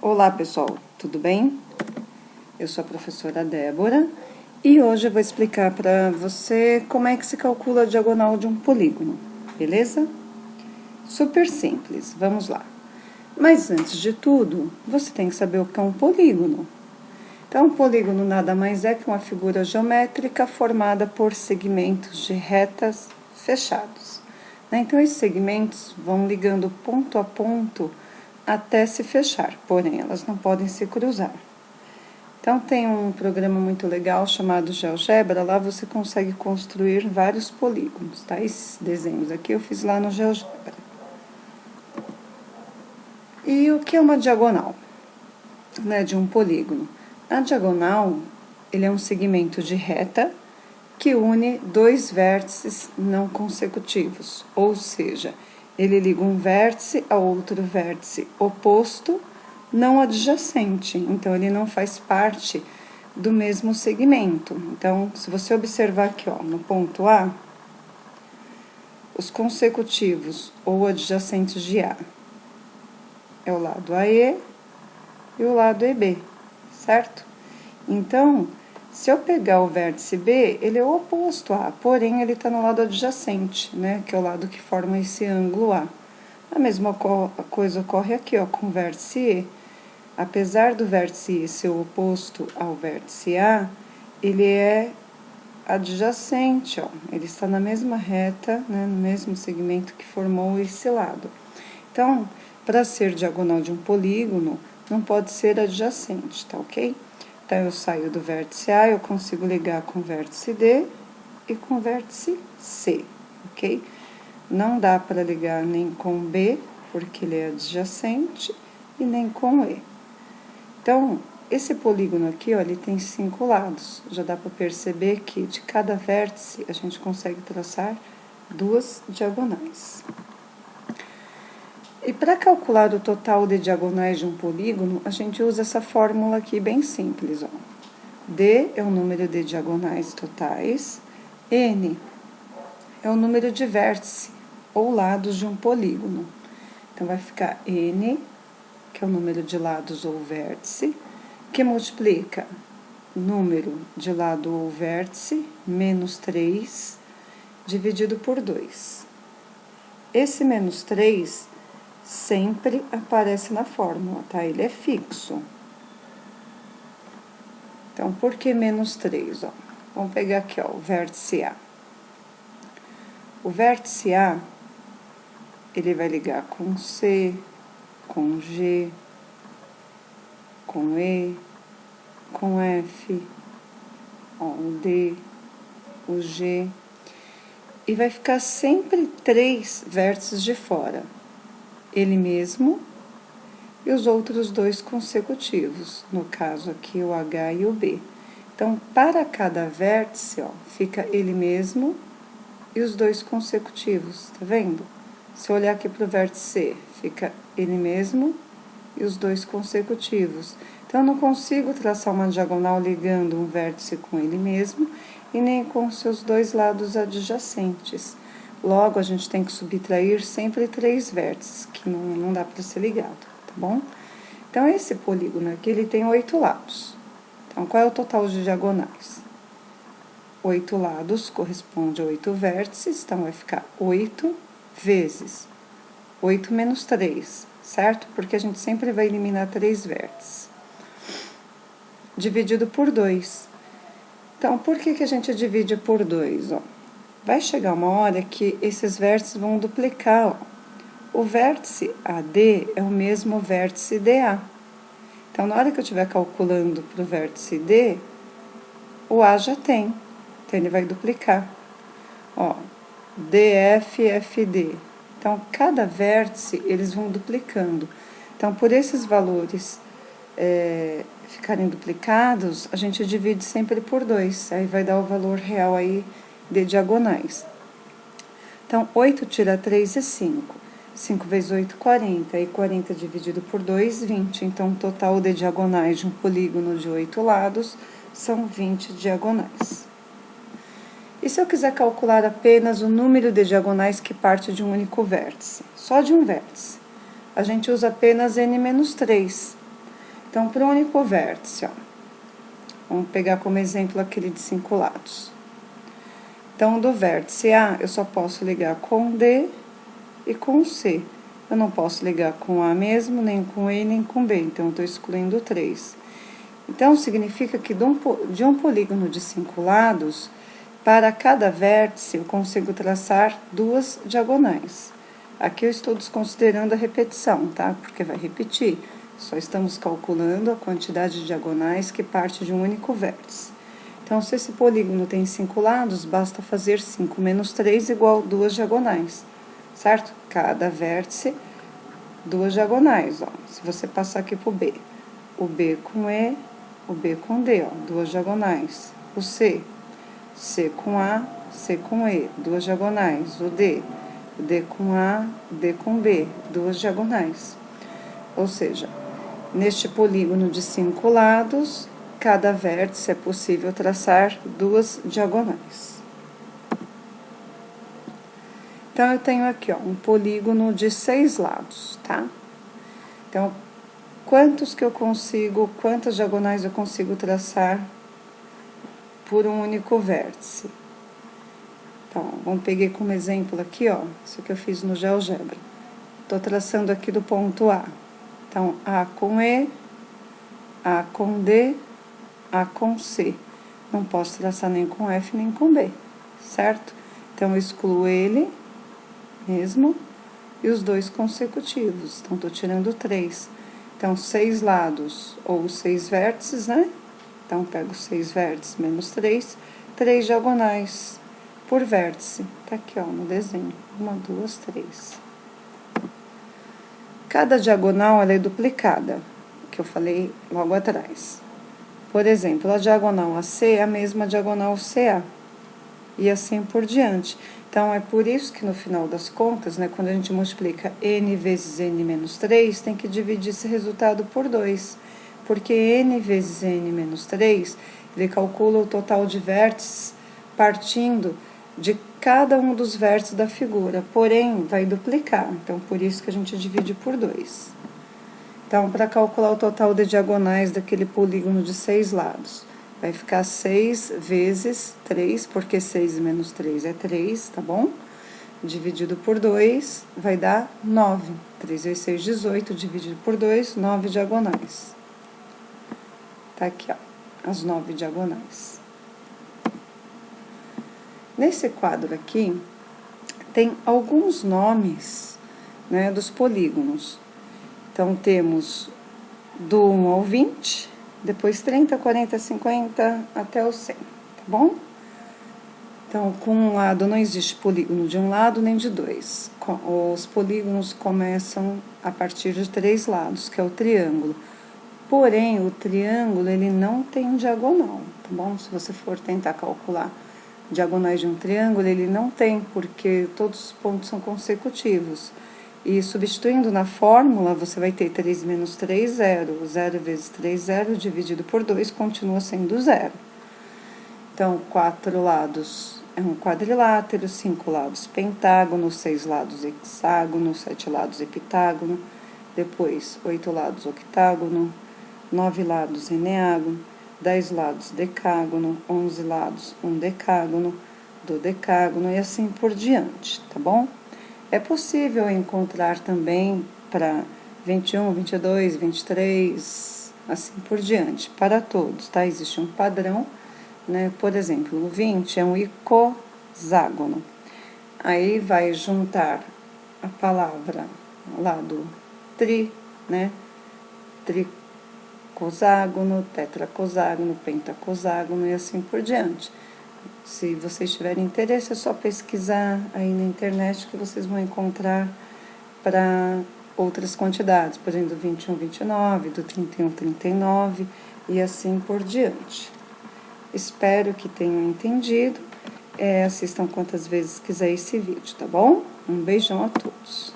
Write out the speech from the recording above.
Olá pessoal, tudo bem? Eu sou a professora Débora e hoje eu vou explicar para você como é que se calcula a diagonal de um polígono, beleza? Super simples, vamos lá. Mas antes de tudo, você tem que saber o que é um polígono. Então, um polígono nada mais é que uma figura geométrica formada por segmentos de retas fechados. Então, esses segmentos vão ligando ponto a ponto até se fechar, porém, elas não podem se cruzar. Então, tem um programa muito legal chamado GeoGebra, lá você consegue construir vários polígonos, tá? Esses desenhos aqui eu fiz lá no GeoGebra. E o que é uma diagonal, né, de um polígono? A diagonal, ele é um segmento de reta que une dois vértices não consecutivos, ou seja, ele liga um vértice a outro vértice oposto, não adjacente, então ele não faz parte do mesmo segmento. Então, se você observar aqui, ó, no ponto A, os consecutivos ou adjacentes de A é o lado AE e o lado EB, certo? Então, se eu pegar o vértice B, ele é o oposto a A, porém ele está no lado adjacente, né, que é o lado que forma esse ângulo A. A mesma coisa ocorre aqui, ó, com o vértice E. Apesar do vértice E ser o oposto ao vértice A, ele é adjacente, ó, ele está na mesma reta, né, no mesmo segmento que formou esse lado. Então, para ser diagonal de um polígono, não pode ser adjacente, tá ok? Então, eu saio do vértice A, eu consigo ligar com o vértice D e com o vértice C, ok? Não dá para ligar nem com B, porque ele é adjacente, e nem com E. Então, esse polígono aqui, ó, ele tem 5 lados. Já dá para perceber que de cada vértice a gente consegue traçar 2 diagonais. E para calcular o total de diagonais de um polígono, a gente usa essa fórmula aqui bem simples, ó. D é o número de diagonais totais, N é o número de vértices ou lados de um polígono. Então, vai ficar N, que é o número de lados ou vértice, que multiplica número de lado ou vértice, menos 3, dividido por 2. Esse menos 3 sempre aparece na fórmula, tá? Ele é fixo. Então, por que menos 3? Ó? Vamos pegar aqui, ó, o vértice A. O vértice A, ele vai ligar com C, com G, com E, com F, ó, o D, o G, e vai ficar sempre 3 vértices de fora. Ele mesmo e os outros 2 consecutivos, no caso aqui o H e o B. Então, para cada vértice, ó, fica ele mesmo e os 2 consecutivos, tá vendo? Se eu olhar aqui para o vértice C, fica ele mesmo e os 2 consecutivos. Então, eu não consigo traçar uma diagonal ligando um vértice com ele mesmo e nem com seus 2 lados adjacentes. Logo, a gente tem que subtrair sempre 3 vértices, que não dá para ser ligado, tá bom? Então, esse polígono aqui, ele tem 8 lados. Então, qual é o total de diagonais? 8 lados corresponde a 8 vértices, então vai ficar 8 vezes 8 menos 3, certo? Porque a gente sempre vai eliminar 3 vértices. Dividido por 2. Então, por que a gente divide por 2, ó? Vai chegar uma hora que esses vértices vão duplicar, ó. O vértice AD é o mesmo vértice DA. Então, na hora que eu estiver calculando para o vértice D, o A já tem. Então, ele vai duplicar. Ó, DF, FD. Então, cada vértice, eles vão duplicando. Então, por esses valores ficarem duplicados, a gente divide sempre por 2. Aí, vai dar o valor real aí de diagonais. Então, 8 tira 3 é 5. 5 vezes 8, 40. E 40 dividido por 2, 20. Então, o total de diagonais de um polígono de 8 lados são 20 diagonais. E se eu quiser calcular apenas o número de diagonais que parte de um único vértice? Só de um vértice. A gente usa apenas N menos 3. Então, para o único vértice, ó, vamos pegar como exemplo aquele de 5 lados. Então, do vértice A, eu só posso ligar com D e com C. Eu não posso ligar com A mesmo, nem com E, nem com B. Então, eu estou excluindo 3. Então, significa que de um polígono de 5 lados, para cada vértice, eu consigo traçar 2 diagonais. Aqui eu estou desconsiderando a repetição, tá? Porque vai repetir. Só estamos calculando a quantidade de diagonais que parte de um único vértice. Então, se esse polígono tem 5 lados, basta fazer 5 menos 3 igual 2 diagonais, certo? Cada vértice, 2 diagonais, ó. Se você passar aqui pro B, o B com E, o B com D, ó, 2 diagonais. O C com A, C com E, 2 diagonais. O D com A, D com B, 2 diagonais. Ou seja, neste polígono de 5 lados, cada vértice é possível traçar 2 diagonais. Então, eu tenho aqui, ó, um polígono de 6 lados, tá? Então, quantas diagonais eu consigo traçar por um único vértice? Então, vamos pegar como exemplo aqui, ó, isso que eu fiz no GeoGebra. Tô traçando aqui do ponto A. Então, A com E, A com D, A com C. Não posso traçar nem com F, nem com B, certo? Então, eu excluo ele mesmo e os 2 consecutivos. Então, tô tirando 3. Então, 6 lados ou 6 vértices, né? Então, pego 6 vértices menos 3, 3 diagonais por vértice. Tá aqui, ó, no desenho. 1, 2, 3. Cada diagonal, ela é duplicada, que eu falei logo atrás. Por exemplo, a diagonal AC é a mesma diagonal CA. E assim por diante. Então, é por isso que no final das contas, né, quando a gente multiplica n vezes n menos 3, tem que dividir esse resultado por 2. Porque n vezes n menos 3, ele calcula o total de vértices partindo de cada um dos vértices da figura. Porém, vai duplicar. Então, por isso que a gente divide por 2. Então, para calcular o total de diagonais daquele polígono de 6 lados, vai ficar 6 vezes 3, porque 6 menos 3 é 3, tá bom? Dividido por 2, vai dar 9. 3 vezes 6, 18, dividido por 2, 9 diagonais. Tá aqui, ó, as 9 diagonais. Nesse quadro aqui, tem alguns nomes, né, dos polígonos. Então, temos do 1 ao 20, depois 30, 40, 50, até o 100, tá bom? Então, com um lado não existe polígono de um lado nem de dois. Os polígonos começam a partir de 3 lados, que é o triângulo. Porém, o triângulo, ele não tem diagonal, tá bom? Se você for tentar calcular diagonais de um triângulo, ele não tem, porque todos os pontos são consecutivos. E substituindo na fórmula, você vai ter 3 menos 3, 0. 0 vezes 3, 0, dividido por 2, continua sendo 0. Então, 4 lados é um quadrilátero, 5 lados pentágono, 6 lados hexágono, 7 lados heptágono, depois 8 lados octágono, 9 lados eneágono, 10 lados decágono, 11 lados decágono, dodecágono e assim por diante, tá bom? É possível encontrar também para 21, 22, 23, assim por diante, para todos, tá? Existe um padrão, né? Por exemplo, o 20 é um icoságono. Aí vai juntar a palavra lá do tri, né? Tricoságono, tetracoságono, pentacoságono e assim por diante. Se vocês tiverem interesse, é só pesquisar aí na internet que vocês vão encontrar para outras quantidades, por exemplo, do 21, 29, do 31, 39 e assim por diante. Espero que tenham entendido. Assistam quantas vezes quiser esse vídeo, tá bom? Um beijão a todos.